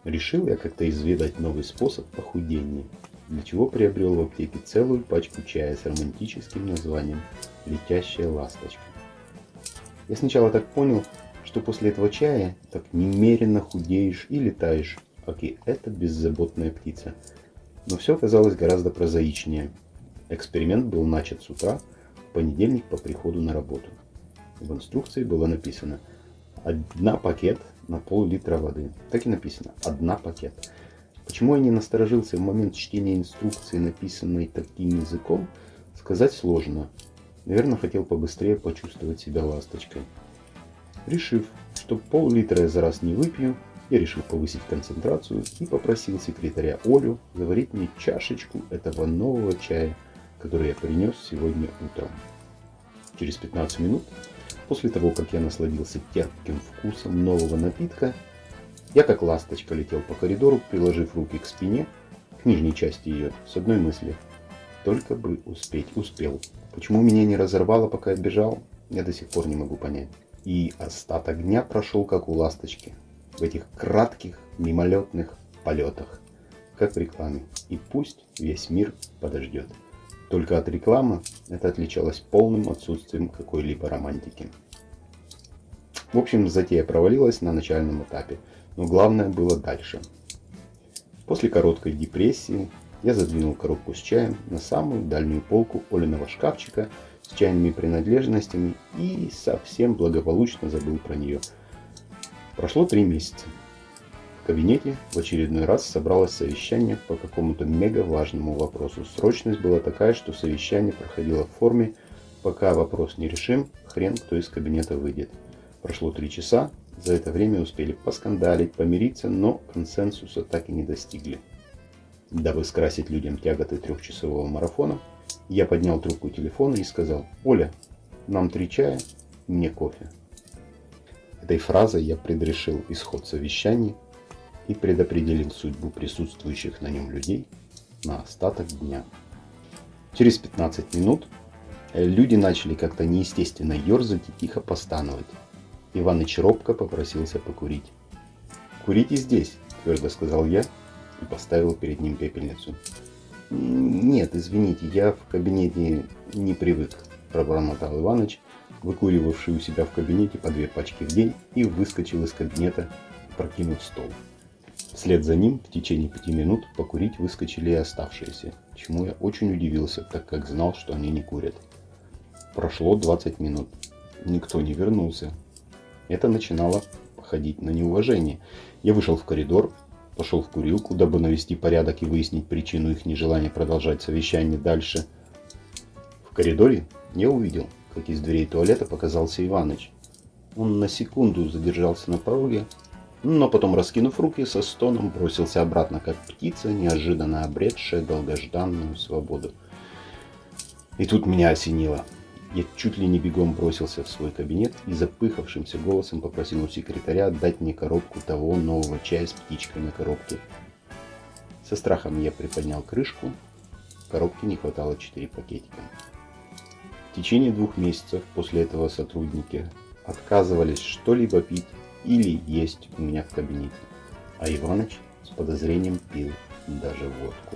Решил я как-то изведать новый способ похудения, для чего приобрел в аптеке целую пачку чая с романтическим названием «Летящая ласточка». Я сначала так понял, что после этого чая так немерено худеешь и летаешь, как и эта беззаботная птица. Но все оказалось гораздо прозаичнее. Эксперимент был начат с утра, в понедельник по приходу на работу. В инструкции было написано «1 пакет на пол-литра воды». Так и написано «1 пакет». Почему я не насторожился в момент чтения инструкции, написанной таким языком, сказать сложно. Наверное, хотел побыстрее почувствовать себя ласточкой. Решив, что пол-литра я за раз не выпью, я решил повысить концентрацию и попросил секретаря Олю заварить мне чашечку этого нового чая, который я принес сегодня утром. Через 15 минут, после того, как я насладился терпким вкусом нового напитка, я как ласточка летел по коридору, приложив руки к спине, к нижней части ее, с одной мыслью. Только бы успеть. Успел. Почему меня не разорвало, пока я бежал, я до сих пор не могу понять. И остаток дня прошел как у ласточки. В этих кратких, мимолетных полетах. Как в рекламе. И пусть весь мир подождет. Только от рекламы это отличалось полным отсутствием какой-либо романтики. В общем, затея провалилась на начальном этапе. Но главное было дальше. После короткой депрессии я задвинул коробку с чаем на самую дальнюю полку Олиного шкафчика с чайными принадлежностями и совсем благополучно забыл про нее. Прошло 3 месяца. В кабинете в очередной раз собралось совещание по какому-то мега важному вопросу. Срочность была такая, что совещание проходило в форме «пока вопрос не решим, хрен кто из кабинета выйдет». Прошло 3 часа. За это время успели поскандалить, помириться, но консенсуса так и не достигли. Дабы скрасить людям тяготы 3-часового марафона, я поднял трубку телефона и сказал: «Оля, нам 3 чая, мне кофе». Этой фразой я предрешил исход совещания и предопределил судьбу присутствующих на нем людей на остаток дня. Через 15 минут люди начали как-то неестественно ерзать и тихо постановать. Иваныч робко попросился покурить. «Курите здесь», — твердо сказал я и поставил перед ним пепельницу. «Нет, извините, я в кабинете не привык», — пробормотал Иваныч, выкуривавший у себя в кабинете по 2 пачки в день, и выскочил из кабинета, прокинув стол. Вслед за ним в течение 5 минут покурить выскочили и оставшиеся, чему я очень удивился, так как знал, что они не курят. Прошло 20 минут. Никто не вернулся. Это начинало походить на неуважение. Я вышел в коридор, пошел в курилку, дабы навести порядок и выяснить причину их нежелания продолжать совещание дальше. В коридоре я увидел, как из дверей туалета показался Иваныч. Он на секунду задержался на пороге, но потом, раскинув руки, со стоном бросился обратно, как птица, неожиданно обретшая долгожданную свободу. И тут меня осенило. Я чуть ли не бегом бросился в свой кабинет и запыхавшимся голосом попросил у секретаря отдать мне коробку того нового чая с птичкой на коробке. Со страхом я приподнял крышку. В коробке не хватало 4 пакетика. В течение 2 месяцев после этого сотрудники отказывались что-либо пить или есть у меня в кабинете. А Иваныч с подозрением пил даже водку.